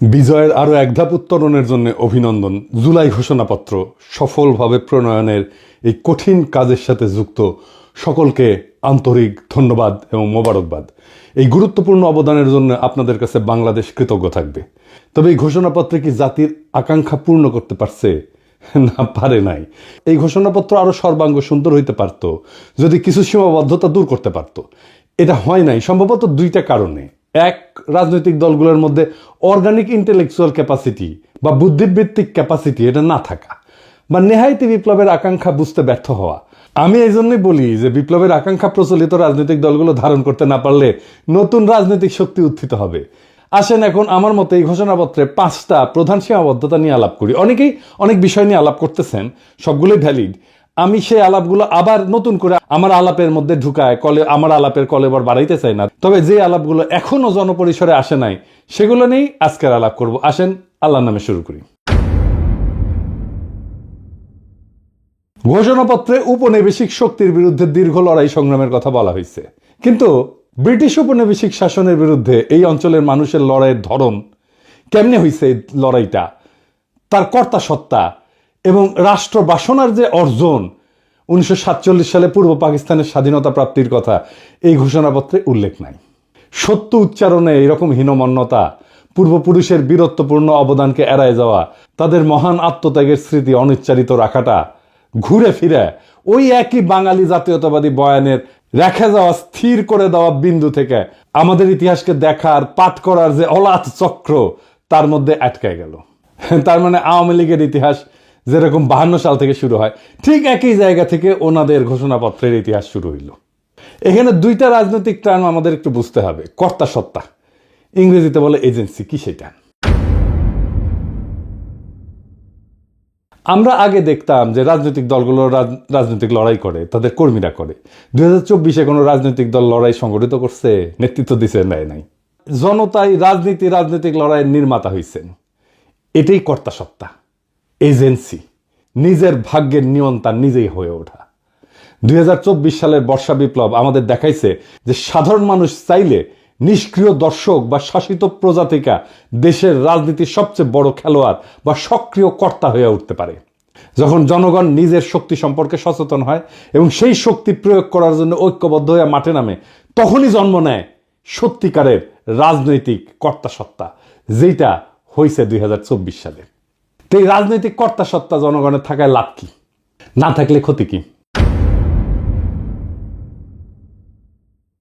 বিজয়ের আরও এক ধাপ উত্তরণের জন্য অভিনন্দন। জুলাই ঘোষণাপত্র সফলভাবে প্রণয়নের এই কঠিন কাজের সাথে যুক্ত সকলকে আন্তরিক ধন্যবাদ এবং মোবারকবাদ। এই গুরুত্বপূর্ণ অবদানের জন্য আপনাদের কাছে বাংলাদেশ কৃতজ্ঞ থাকবে। তবে এই ঘোষণাপত্রে কি জাতির আকাঙ্ক্ষা পূর্ণ করতে পারছে? না, পারে নাই। এই ঘোষণাপত্র আরও সর্বাঙ্গ সুন্দর হইতে পারত যদি কিছু সীমাবদ্ধতা দূর করতে পারত। এটা হয় নাই সম্ভবত দুইটা কারণে। এক, রাজনৈতিক দলগুলোর মধ্যে অর্গানিক ইন্টেলেকচুয়াল ক্যাপাসিটি বা বুদ্ধিবৃত্তিক ক্যাপাসিটি এটা না থাকা, বা নেহায়েতি বিপ্লবের আকাঙ্ক্ষা বুঝতে ব্যর্থ হওয়া। আমি এই জন্যই বলি যে বিপ্লবের আকাঙ্ক্ষা প্রচলিত রাজনৈতিক দলগুলো ধারণ করতে না পারলে নতুন রাজনৈতিক শক্তি উত্থিত হবে। আসেন এখন আমার মতে এই ঘোষণাপত্রে 5টা প্রধান সীমাবদ্ধতা নিয়ে আলাপ করি। অনেকেই অনেক বিষয় নিয়ে আলাপ করতেছেন, সবগুলোই ভ্যালিড। আমি সেই আলাপগুলো আবার নতুন করে আমার আলাপের মধ্যে ঢুকায় আমার আলাপের কলেবর বাড়াইতে চাই না। তবে যে আলাপগুলো এখনো জনপরিসরে আসে নাই সেগুলো নিয়েই আজকের আলাপ করব। আসেন আল্লাহর নামে শুরু করি। ঘোষণাপত্রে উপনিবেশিক শক্তির বিরুদ্ধে দীর্ঘ লড়াই সংগ্রামের কথা বলা হয়েছে, কিন্তু ব্রিটিশ উপনিবেশিক শাসনের বিরুদ্ধে এই অঞ্চলের মানুষের লড়াইয়ের ধরন কেমনে হয়েছে, এই লড়াইটা, তার কর্তা সত্তা এবং রাষ্ট্র বাসনার যে অর্জন 1947 সালে পূর্ব পাকিস্তানের স্বাধীনতা প্রাপ্তির কথা এই ঘোষণাপত্রে উল্লেখ নাই। সত্য উচ্চারণে এরকম হীনমন্যতা, পূর্বপুরুষের বীরত্বপূর্ণ অবদানকে এড়ায় যাওয়া, তাদের মহান আত্মত্যাগের স্মৃতি অনিচ্চারিত রাখাটা, ঘুরে ফিরে ওই একই বাঙালি জাতীয়তাবাদী বয়ানের রেখে যাওয়া স্থির করে দেওয়া বিন্দু থেকে আমাদের ইতিহাসকে দেখার পাঠ করার যে অলাথ চক্র তার মধ্যে আটকে গেল। তার মানে আওয়ামী লীগের ইতিহাস যেরকম 52 সাল থেকে শুরু হয়, ঠিক একই জায়গা থেকে ওনাদের ঘোষণাপত্রের ইতিহাস শুরু হইল। এখানে দুইটা রাজনৈতিক টার্ম আমাদের একটু বুঝতে হবে। কর্তা সত্তা, ইংরেজিতে বলে এজেন্সি, কি সেটা? আমরা আগে দেখতাম যে রাজনৈতিক দলগুলো রাজনৈতিক লড়াই করে, তাদের কর্মীরা করে। 2024-এ কোনো রাজনৈতিক দল লড়াই সংগঠিত করছে, নেতৃত্ব দিচ্ছে? নাই। জনতাই রাজনৈতিক লড়াইয়ের নির্মাতা হয়েছেন। এটাই কর্তা সত্তা, এজেন্সি, নিজের ভাগ্যের নিয়ন্তা নিজেই হয়ে ওঠা। 2024 সালের বর্ষা বিপ্লব আমাদের দেখাইছে যে সাধারণ মানুষ চাইলে নিষ্ক্রিয় দর্শক বা শাসিত প্রজাতিকা দেশের রাজনীতির সবচেয়ে বড় খেলোয়াড় বা সক্রিয় কর্তা হয়ে উঠতে পারে। যখন জনগণ নিজের শক্তি সম্পর্কে সচেতন হয় এবং সেই শক্তি প্রয়োগ করার জন্য ঐক্যবদ্ধ হয়ে মাঠে নামে, তখনই জন্ম নেয় সত্যিকারের রাজনৈতিক কর্তা সত্তা, যেটা হয়েছে 2024 সালে। তো এই রাজনৈতিক কর্তা সত্তা জনগণের থাকায় লাভ কি, না থাকলে ক্ষতি কি?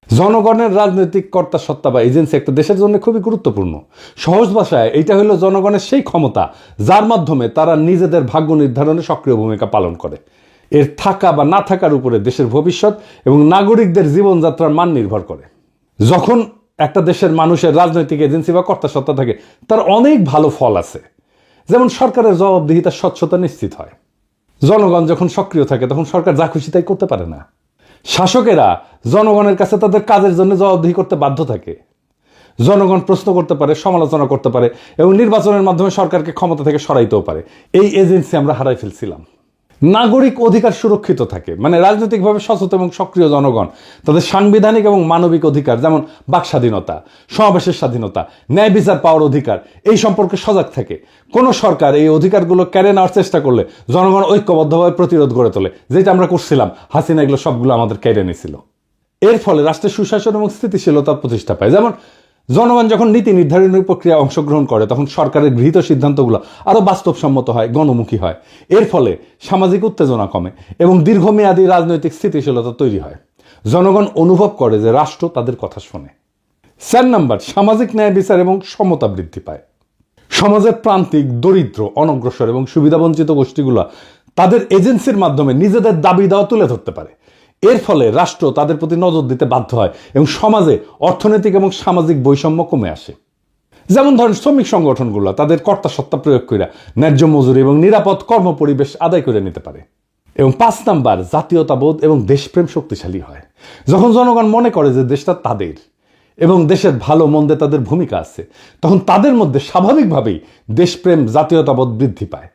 জনগণের রাজনৈতিক কর্তা সত্তা বা এজেন্সি একটা দেশের জন্য খুবই গুরুত্বপূর্ণ। সহজ ভাষায় এটা হলো জনগণের সেই ক্ষমতা যার মাধ্যমে তারা নিজেদের ভাগ্য নির্ধারণে সক্রিয় ভূমিকা পালন করে। এর থাকা বা না থাকার উপরে দেশের ভবিষ্যৎ এবং নাগরিকদের জীবনযাত্রার মান নির্ভর করে। যখন একটা দেশের মানুষের রাজনৈতিক এজেন্সি বা কর্তা সত্তা থাকে, তার অনেক ভালো ফল আছে। যেমন সরকারের জবাবদিহিতার স্বচ্ছতা নিশ্চিত হয়। জনগণ যখন সক্রিয় থাকে তখন সরকার যা খুশি তাই করতে পারে না। শাসকেরা জনগণের কাছে তাদের কাজের জন্য জবাবদিহি করতে বাধ্য থাকে। জনগণ প্রশ্ন করতে পারে, সমালোচনা করতে পারে এবং নির্বাচনের মাধ্যমে সরকারকে ক্ষমতা থেকে সরাইতেও পারে। এই এজেন্সি আমরা হারাই ফেলছিলাম। নাগরিক অধিকার সুরক্ষিত থাকে, মানে রাজনৈতিকভাবে সচেতন এবং সক্রিয় জনগণ তাদের সাংবিধানিক এবং মানবিক অধিকার, যেমন বাক স্বাধীনতা, সমাবেশের স্বাধীনতা, ন্যায় বিচার পাওয়ার অধিকার, এই সম্পর্কে সজাগ থাকে। কোনো সরকার এই অধিকারগুলো কেড়ে নেওয়ার চেষ্টা করলে জনগণ ঐক্যবদ্ধভাবে প্রতিরোধ গড়ে তোলে, যেটা আমরা করছিলাম। হাসিনা এগুলো সবগুলো আমাদের কেড়ে নিয়েছিল। এর ফলে রাষ্ট্রের সুশাসন এবং স্থিতিশীলতা প্রতিষ্ঠা পায়। যেমন জনগণ যখন নীতি নির্ধারণের প্রক্রিয়ায় অংশগ্রহণ করে তখন সরকারের গৃহীত সিদ্ধান্তগুলো আরও বাস্তবসম্মত হয়, গণমুখী হয়। এর ফলে সামাজিক উত্তেজনা কমে এবং দীর্ঘমেয়াদী রাজনৈতিক স্থিতিশীলতা তৈরি হয়। জনগণ অনুভব করে যে রাষ্ট্র তাদের কথা শোনে। 4 নাম্বার, সামাজিক ন্যায় বিচার এবং সমতা বৃদ্ধি পায়। সমাজের প্রান্তিক, দরিদ্র, অনগ্রসর এবং সুবিধাবঞ্চিত গোষ্ঠীগুলো তাদের এজেন্সির মাধ্যমে নিজেদের দাবি দাওয়া তুলে ধরতে পারে। এর ফলে রাষ্ট্র তাদের প্রতি নজর দিতে বাধ্য হয় এবং সমাজে অর্থনৈতিক এবং সামাজিক বৈষম্য কমে আসে। যেমন ধরেন শ্রমিক সংগঠনগুলো তাদের কর্তা সত্তা প্রয়োগ করে ন্যায্য মজুরি এবং নিরাপদ কর্মপরিবেশ আদায় করে নিতে পারে। এবং 5 নাম্বার, জাতীয়তাবোধ এবং দেশপ্রেম শক্তিশালী হয়। যখন জনগণ মনে করে যে দেশটা তাদের এবং দেশের ভালো মন্দে তাদের ভূমিকা আছে, তখন তাদের মধ্যে স্বাভাবিকভাবেই দেশপ্রেম, জাতীয়তাবোধ বৃদ্ধি পায়।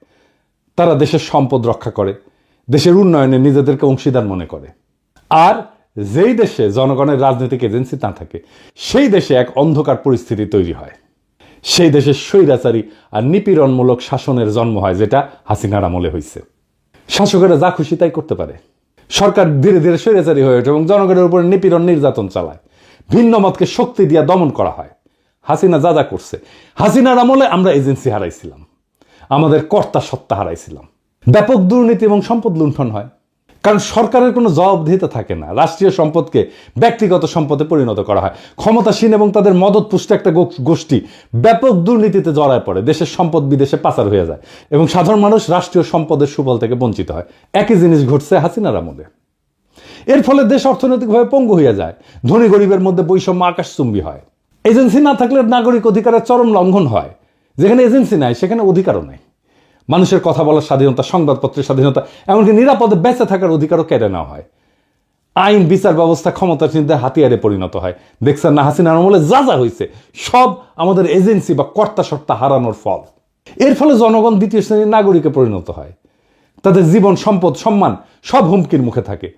তারা দেশের সম্পদ রক্ষা করে, দেশের উন্নয়নে নিজেদেরকে অংশীদার মনে করে। আর যেই দেশে জনগণের রাজনৈতিক এজেন্সি না থাকে সেই দেশে এক অন্ধকার পরিস্থিতি তৈরি হয়। সেই দেশের স্বৈরাচারী আর নিপীড়নমূলক শাসনের জন্ম হয়, যেটা হাসিনার আমলে হয়েছে। শাসকেরা যা খুশি তাই করতে পারে। সরকার ধীরে ধীরে স্বৈরাচারী হয়ে ওঠে এবং জনগণের উপর নিপীড়ন নির্যাতন চালায়। ভিন্ন মতকে শক্তি দিয়ে দমন করা হয়। হাসিনা যা যা করছে, হাসিনার আমলে আমরা এজেন্সি হারাইছিলাম, আমাদের কর্তা সত্তা হারাইছিলাম। ব্যাপক দুর্নীতি এবং সম্পদ লুণ্ঠন হয়, কারণ সরকারের কোনো জবাবদিহিতা থাকে না। রাষ্ট্রীয় সম্পদকে ব্যক্তিগত সম্পদে পরিণত করা হয়। ক্ষমতাসীন এবং তাদের মদতপুষ্ট একটা গোষ্ঠী ব্যাপক দুর্নীতিতে জড়ায় পড়ে, দেশের সম্পদ বিদেশে পাচার হয়ে যায় এবং সাধারণ মানুষ রাষ্ট্রীয় সম্পদের সুফল থেকে বঞ্চিত হয়। একই জিনিস ঘটছে হাসিনার আমলে। এর ফলে দেশ অর্থনৈতিকভাবে পঙ্গু হয়ে যায়। ধনী গরিবের মধ্যে বৈষম্য আকাশচুম্বী হয়। এজেন্সি না থাকলে নাগরিক অধিকারের চরম লঙ্ঘন হয়। যেখানে এজেন্সি নাই সেখানে অধিকারও নাই। মানুষের কথা বলার স্বাধীনতা, সংবাদপত্রের স্বাধীনতা, এমনকি নিরাপদে বেঁচে থাকার অধিকারও কেড়ে নেওয়া হয়। আইন বিচার ব্যবস্থা ক্ষমতাসীনদের হাতিয়ারে পরিণত হয়। দেখছেন না হাসিনার আমলে যা যা হয়েছে, সব আমাদের এজেন্সি বা কর্তা সত্তা হারানোর ফল। এর ফলে জনগণ দ্বিতীয় শ্রেণীর নাগরিকে পরিণত হয়। তাদের জীবন, সম্পদ, সম্মান সব হুমকির মুখে থাকে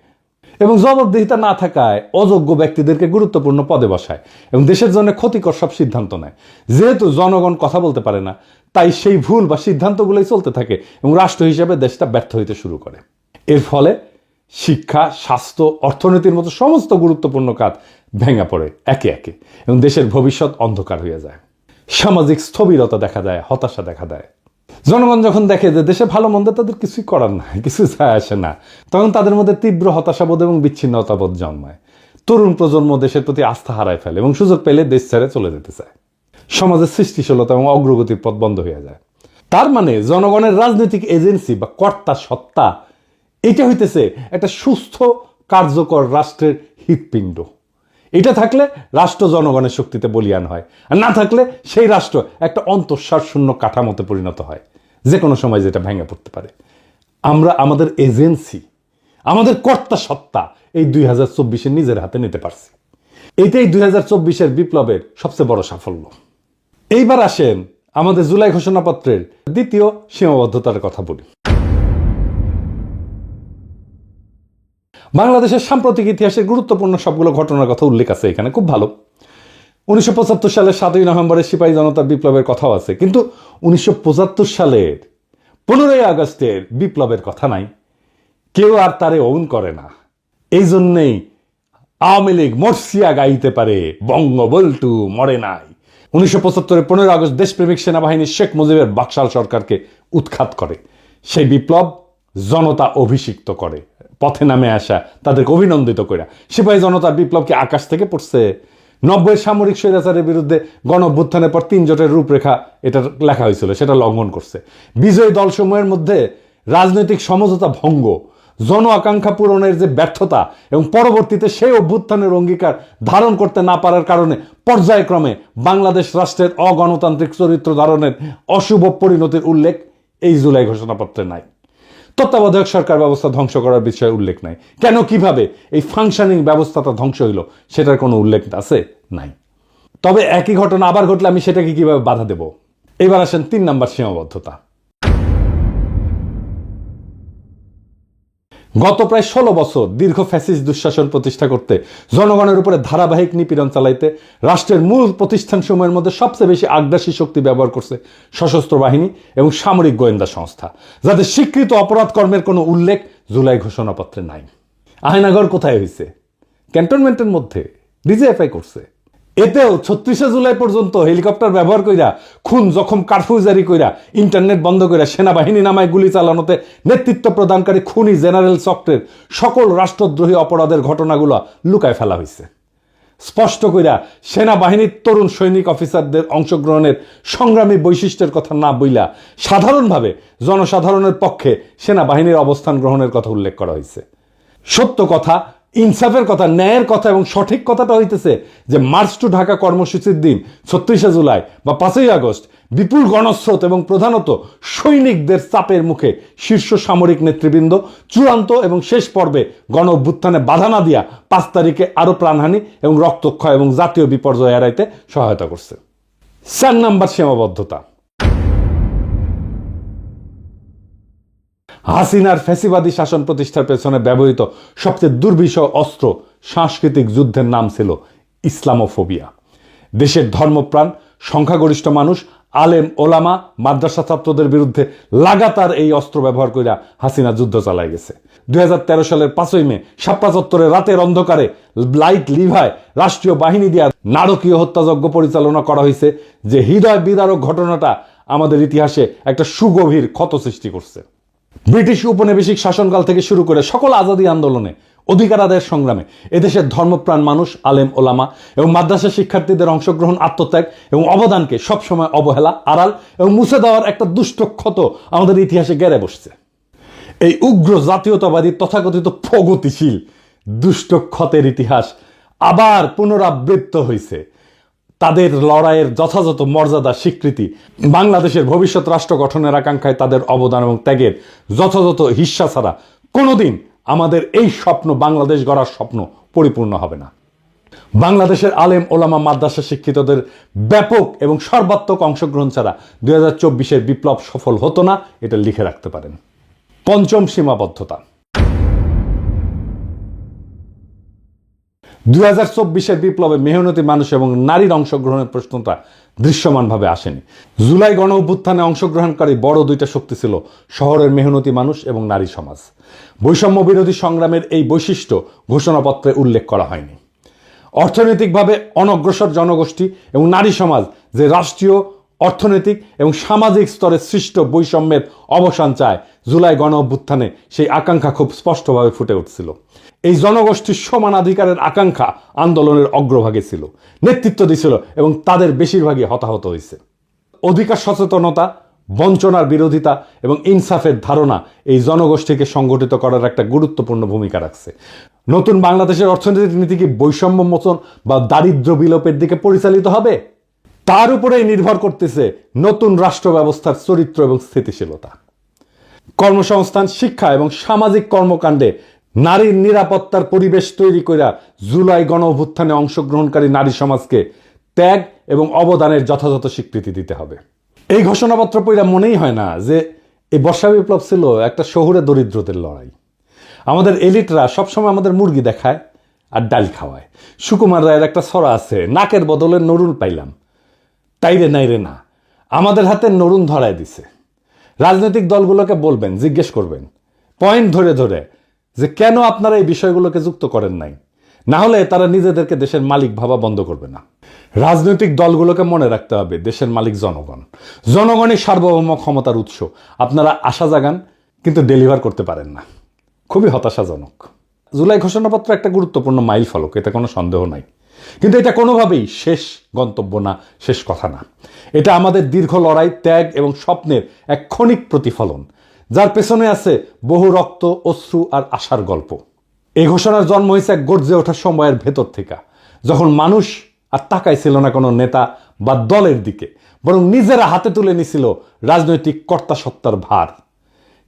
এবং জবাবদিহিতা না থাকায় অযোগ্য ব্যক্তিদেরকে গুরুত্বপূর্ণ পদে বসায় এবং দেশের জন্য ক্ষতিকর সব সিদ্ধান্ত নেয়। যেহেতু জনগণ কথা বলতে পারে না, তাই সেই ভুল বা সিদ্ধান্তগুলোই চলতে থাকে এবং রাষ্ট্র হিসেবে দেশটা ব্যর্থ হইতে শুরু করে। এর ফলে শিক্ষা, স্বাস্থ্য, অর্থনীতির মতো সমস্ত গুরুত্বপূর্ণ কাজ ভেঙে পড়ে একে একে এবং দেশের ভবিষ্যৎ অন্ধকার হয়ে যায়। সামাজিক স্থবিরতা দেখা দেয়, হতাশা দেখা দেয়। জনগণ যখন দেখে যে দেশে ভালো মন্দ তাদের কিছুই করার নাই, কিছু যায় আসে না, তখন তাদের মধ্যে তীব্র হতাশাবোধ এবং বিচ্ছিন্নতাবোধ জন্মায়। তরুণ প্রজন্ম দেশের প্রতি আস্থা হারায় ফেলে এবং সুযোগ পেলে দেশ ছেড়ে চলে যেতে চায়। সমাজের সৃষ্টিশীলতা এবং অগ্রগতির পথ বন্ধ হয়ে যায়। তার মানে জনগণের রাজনৈতিক এজেন্সি বা কর্তা সত্তা, এটা হইতেছে একটা সুস্থ কার্যকর রাষ্ট্রের হৃৎপিণ্ড। এটা থাকলে রাষ্ট্র জনগণের শক্তিতে বলীয়ান হয়, আর না থাকলে সেই রাষ্ট্র একটা অন্তঃসার শূন্য কাঠামোতে পরিণত হয়, যে কোনো সময় যেটা ভেঙে পড়তে পারে। আমরা আমাদের এজেন্সি, আমাদের কর্তা সত্তা এই 2024 নিজের হাতে নিতে পারছি। এইটাই 2024 বিপ্লবের সবচেয়ে বড় সাফল্য। এইবার আসেন আমাদের জুলাই ঘোষণাপত্রের দ্বিতীয় সীমাবদ্ধতার কথা বলি। বাংলাদেশের সাম্প্রতিক ইতিহাসের গুরুত্বপূর্ণ সবগুলো ঘটনার কথা উল্লেখ আছে এখানে, খুব ভালো। 1975 সালের 7ই নভেম্বরের সিপাহী জনতার বিপ্লবের কথাও আছে, কিন্তু 1975 সালের 15ই আগস্টের বিপ্লবের কথা নাই। কেউ আর তারে ওন করে না। এই জন্যেই আওয়ামী লীগ মর্সিয়া গাইতে পারে, বঙ্গবল্টু মরে নাই। 1975 15 আগস্ট দেশপ্রেমিক সেনাবাহিনী শেখ মুজিবের বাকশাল সরকারকে উৎখাত করে। সেই বিপ্লব জনতা অভিষিক্ত করে, পথে নামে আসা তাদেরকে অভিনন্দিত করে। সিপাহী জনতার বিপ্লব কি আকাশ থেকে পড়ছে? 90 সামরিক স্বৈরাচারের বিরুদ্ধে গণ অভ্যুত্থানের পর 3 জোটের রূপরেখা এটা লেখা হয়েছিল, সেটা লঙ্ঘন করছে। বিজয়ী দলসমূহের মধ্যে রাজনৈতিক সমঝোতা ভঙ্গ, জন আকাঙ্ক্ষা পূরণের যে ব্যর্থতা এবং পরবর্তীতে সেই অভ্যুত্থানের অঙ্গীকার ধারণ করতে না পারার কারণে পর্যায়ক্রমে বাংলাদেশ রাষ্ট্রের অগণতান্ত্রিক চরিত্র ধারণের অশুভ পরিণতির উল্লেখ এই জুলাই ঘোষণাপত্রে নাই। তত্ত্বাবধায়ক সরকার ব্যবস্থা ধ্বংস করার বিষয়ে উল্লেখ নাই। কেন, কিভাবে এই ফাংশনিং ব্যবস্থাটা ধ্বংস হইল সেটার কোনো উল্লেখ আছে? নাই। তবে একই ঘটনা আবার ঘটলে আমি সেটাকে কিভাবে বাধা দেব? এবার আসেন 3 নাম্বার সীমাবদ্ধতা। গত প্রায় 16 বছর দীর্ঘ ফ্যাসিস্ট দুঃশাসন প্রতিষ্ঠা করতে, জনগণের উপরে ধারাবাহিক নিপীড়ন চালাইতে রাষ্ট্রের মূল প্রতিষ্ঠানসমূহের মধ্যে সবচেয়ে বেশি আগ্রাসী শক্তি ব্যবহার করছে সশস্ত্র বাহিনী এবং সামরিক গোয়েন্দা সংস্থা, যাদের স্বীকৃত অপরাধ কর্মের কোনো উল্লেখ জুলাই ঘোষণাপত্রে নাই। আয়নাঘর কোথায় হয়েছে? ক্যান্টনমেন্টের মধ্যে ডিজিএফআই করছে। এতেও 36 জুলাই পর্যন্ত হেলিকপ্টার ব্যবহার কইরা, খুন জখম কারফিউ জারি কইরা, ইন্টারনেট বন্ধ কইরা, সেনাবাহিনী নামায় গুলি চালানোতে নেতৃত্ব প্রদানকারী খুনি জেনারেল চক্রের সকল রাষ্ট্রদ্রোহী অপরাধের ঘটনাগুলো লুকায় ফেলা হয়েছে। স্পষ্ট কইরা সেনাবাহিনীর তরুণ সৈনিক অফিসারদের অংশগ্রহণের সংগ্রামী বৈশিষ্ট্যের কথা না বইলা সাধারণভাবে জনসাধারণের পক্ষে সেনাবাহিনীর অবস্থান গ্রহণের কথা উল্লেখ করা হয়েছে। সত্য কথা, ইনসাফের কথা, ন্যায়ের কথা এবং সঠিক কথাটা হইতেছে যে মার্চ টু ঢাকা কর্মসূচির দিন 36 জুলাই বা 5ই আগস্ট বিপুল গণস্রোত এবং প্রধানত সৈনিকদের চাপের মুখে শীর্ষ সামরিক নেতৃবৃন্দ চূড়ান্ত এবং শেষ পর্বে গণ অভ্যুত্থানে বাধা না দিয়া 5 তারিখে আরো প্রাণহানি এবং রক্তক্ষয় এবং জাতীয় বিপর্যয় এড়াইতে সহায়তা করছে। 4 নাম্বার সীমাবদ্ধতা। হাসিনার ফ্যাসিবাদী শাসন প্রতিষ্ঠার পেছনে ব্যবহৃত সবচেয়ে দুর্বিষহ অস্ত্র সাংস্কৃতিক যুদ্ধের নাম ছিল ইসলামোফোবিয়া। দেশের ধর্মপ্রাণ সংখ্যাগরিষ্ঠ মানুষ, আলেম ওলামা, মাদ্রাসা ছাত্রদের বিরুদ্ধে লাগাতার এই অস্ত্র ব্যবহার কইরা হাসিনা যুদ্ধ চালায় গেছে। 2013 সালের 5ই মে শাপলা চত্বরে রাতের অন্ধকারে লাইট লিভায় রাষ্ট্রীয় বাহিনী দিয়ে নারকীয় হত্যাযজ্ঞ পরিচালনা করা হয়েছে, যে হৃদয় বিদারক ঘটনাটা আমাদের ইতিহাসে একটা সুগভীর ক্ষত সৃষ্টি করছে। ব্রিটিশ উপনিবেশিক শাসনকাল থেকে শুরু করে সকল আজাদী আন্দোলনে, অধিকার আদায়ের সংগ্রামে এদেশের ধর্মপ্রাণ মানুষ, আলেম ওলামা এবং মাদ্রাসা শিক্ষার্থীদের অংশগ্রহণ, আত্মত্যাগ এবং অবদানকে সবসময় অবহেলা, আড়াল এবং মুছে দেওয়ার একটা দুষ্ট ক্ষত আমাদের ইতিহাসে গেড়ে বসছে। এই উগ্র জাতীয়তাবাদী তথাকথিত প্রগতিশীল দুষ্ট ক্ষতের ইতিহাস আবার পুনরাবৃত্ত হয়েছে। তাদের লড়াইয়ের যথাযথ মর্যাদা স্বীকৃতি, বাংলাদেশের ভবিষ্যৎ রাষ্ট্র গঠনের আকাঙ্ক্ষায় তাদের অবদান এবং ত্যাগের যথাযথ হিস্সা ছাড়া কোনোদিন আমাদের এই স্বপ্ন, বাংলাদেশ গড়ার স্বপ্ন পরিপূর্ণ হবে না। বাংলাদেশের আলেম ওলামা মাদ্রাসা শিক্ষিতদের ব্যাপক এবং সর্বাত্মক অংশগ্রহণ ছাড়া 2024-এর বিপ্লব সফল হতো না, এটা লিখে রাখতে পারেন। পঞ্চম সীমাবদ্ধতা। 2024-এর বিপ্লবে মেহনতি মানুষ এবং নারীর অংশগ্রহণের প্রশ্নটা দৃশ্যমানভাবে আসেনি। জুলাই গণ অভ্যুত্থানে অংশগ্রহণকারী বড় দুইটা শক্তি ছিল শহরের মেহনতি মানুষ এবং নারী সমাজ। বৈষম্য বিরোধী সংগ্রামের এই বৈশিষ্ট্য ঘোষণাপত্রে উল্লেখ করা হয়নি। অর্থনৈতিকভাবে অনগ্রসর জনগোষ্ঠী এবং নারী সমাজ যে রাষ্ট্রীয়, অর্থনৈতিক এবং সামাজিক স্তরে সৃষ্ট বৈষম্যের অবসান চায়, জুলাই গণ অভ্যুত্থানে সেই আকাঙ্ক্ষা খুব স্পষ্টভাবে ফুটে উঠছিল। এই জনগোষ্ঠীর সমানাধিকারের আকাঙ্ক্ষা আন্দোলনের অগ্রভাগে ছিল, নেতৃত্ব দিছিল এবং তাদের বেশিরভাগই হতাহত হয়েছে। অধিকার সচেতনতা, বঞ্চনার বিরোধিতা এবং ইনসাফের ধারণা এই জনগোষ্ঠীকে সংগঠিত করার একটা গুরুত্বপূর্ণ ভূমিকা রাখছে। নতুন বাংলাদেশের অর্থনৈতিক নীতি কি বৈষম্য মোচন বা দারিদ্র্য বিলোপের দিকে পরিচালিত হবে? তার উপরেই নির্ভর করতেছে নতুন রাষ্ট্র ব্যবস্থার চরিত্র এবং স্থিতিশীলতা। কর্মসংস্থান, শিক্ষা এবং সামাজিক কর্মকাণ্ডে নারীর নিরাপত্তার পরিবেশ তৈরি কইরা জুলাই গণ অভ্যুত্থানে অংশগ্রহণকারী নারী সমাজকে ত্যাগ এবং অবদানের যথাযথ স্বীকৃতি দিতে হবে। এই ঘোষণাপত্র পড়া মনেই হয় না যে এই বর্ষা বিপ্লব ছিল একটা শহুরে দরিদ্রদের লড়াই। আমাদের এলিটরা সবসময় আমাদের মুরগি দেখায় আর ডাল খাওয়ায়। সুকুমার রায়ের একটা ছড়া আছে, নাকের বদলে নরুন পাইলাম, তাইরে নাইরে না, আমাদের হাতে নরুন ধরায় দিছে। রাজনৈতিক দলগুলোকে বলবেন, জিজ্ঞেস করবেন পয়েন্ট ধরে ধরে যে কেন আপনারা এই বিষয়গুলোকে যুক্ত করেন নাই, না হলে তারা নিজেদেরকে দেশের মালিক ভাবা বন্ধ করবে না। রাজনৈতিক দলগুলোকে মনে রাখতে হবে দেশের মালিক জনগণ, জনগণই সার্বভৌম ক্ষমতার উৎস। আপনারা আশা জাগান কিন্তু ডেলিভার করতে পারেন না, খুবই হতাশাজনক। জুলাই ঘোষণাপত্র একটা গুরুত্বপূর্ণ মাইল ফলক, এতে কোনো সন্দেহ নাই, কিন্তু এটা কোনোভাবেই শেষ গন্তব্য না, শেষ কথা না। এটা আমাদের দীর্ঘ লড়াই, ত্যাগ এবং স্বপ্নের এক ক্ষণিক প্রতিফলন, যার পেছনে আছে বহু রক্ত, অশ্রু আর আশার গল্প। এই ঘোষণার জন্ম হয়েছে এক গর্জে ওঠার সময়ের ভেতর থেকে, যখন মানুষ আর তাকাইছিল না কোনো নেতা বা দলের দিকে, বরং নিজেরা হাতে তুলে নিছিল রাজনৈতিক কর্তাসত্তার ভার।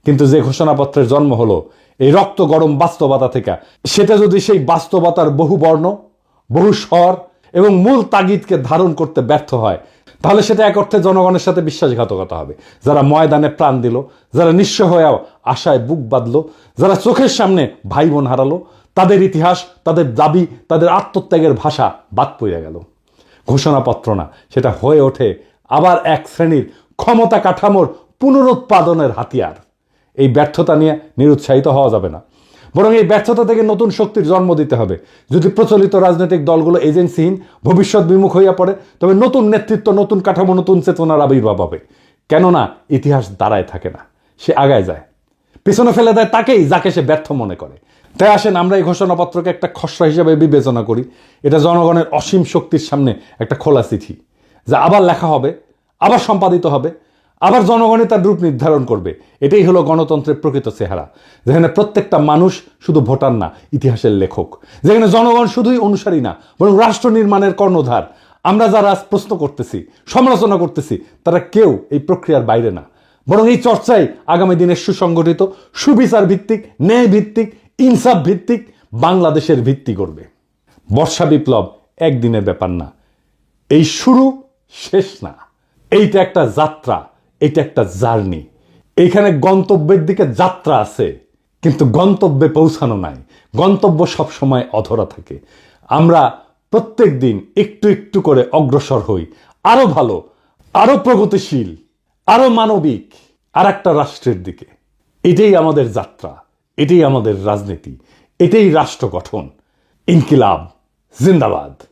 কিন্তু যে ঘোষণাপত্রের জন্ম হলো এই রক্ত গরম বাস্তবতা থেকে, সেটা যদি সেই বাস্তবতার বহু বর্ণ, বহু স্বর এবং মূল তাগিদকে ধারণ করতে ব্যর্থ হয়, তাহলে সেটা এক অর্থে জনগণের সাথে বিশ্বাসঘাতকতা হবে। যারা ময়দানে প্রাণ দিল, যারা নিঃস্ব হয়েও আশায় বুক বাঁধল, যারা চোখের সামনে ভাই বোন হারালো, তাদের ইতিহাস, তাদের দাবি, তাদের আত্মত্যাগের ভাষা বাদ পড়ে গেল। ঘোষণাপত্র না, সেটা হয়ে ওঠে আবার এক শ্রেণীর ক্ষমতা কাঠামোর পুনরুৎপাদনের হাতিয়ার। এই ব্যর্থতা নিয়ে নিরুৎসাহিত হওয়া যাবে না, বরং এই ব্যর্থতা থেকে নতুন শক্তির জন্ম দিতে হবে। যদি প্রচলিত রাজনৈতিক দলগুলো এজেন্সিহীন, ভবিষ্যৎ বিমুখ হইয়া পড়ে, তবে নতুন নেতৃত্ব, নতুন কাঠামো, নতুন চেতনার আবির্ভাব হবে। কেননা ইতিহাস দাঁড়ায় থাকে না, সে আগায় যায়, পিছনে ফেলে দেয় তাকেই যাকে সে ব্যর্থ মনে করে। তাই আসেন আমরা এই ঘোষণাপত্রকে একটা খসড়া হিসেবে বিবেচনা করি। এটা জনগণের অসীম শক্তির সামনে একটা খোলা চিঠি, যা আবার লেখা হবে, আবার সম্পাদিত হবে, আবার জনগণই তার রূপ নির্ধারণ করবে। এটাই হলো গণতন্ত্রের প্রকৃত চেহারা, যেখানে প্রত্যেকটা মানুষ শুধু ভোটার না, ইতিহাসের লেখক, যেখানে জনগণ শুধুই অনুসারী না, বরং রাষ্ট্র নির্মাণের কর্ণধার। আমরা যারা আজ প্রশ্ন করতেছি, সমালোচনা করতেছি, তারা কেউ এই প্রক্রিয়ার বাইরে না, বরং এই চর্চাই আগামী দিনের সুসংগঠিত, সুবিচার ভিত্তিক, ন্যায় ভিত্তিক, ইনসাফ ভিত্তিক বাংলাদেশের ভিত্তি করবে। বর্ষা বিপ্লব একদিনের ব্যাপার না, এই শুরু, শেষ না। এইটা একটা যাত্রা, এটা একটা জার্নি। এইখানে গন্তব্যের দিকে যাত্রা আছে, কিন্তু গন্তব্যে পৌঁছানো নাই। গন্তব্য সবসময় অধরা থাকে। আমরা প্রত্যেক দিন একটু একটু করে অগ্রসর হই, আরো ভালো, আরো প্রগতিশীল, আরো মানবিক আর একটা রাষ্ট্রের দিকে। এটাই আমাদের যাত্রা, এটাই আমাদের রাজনীতি, এটাই রাষ্ট্র গঠন। ইনকিলাব জিন্দাবাদ।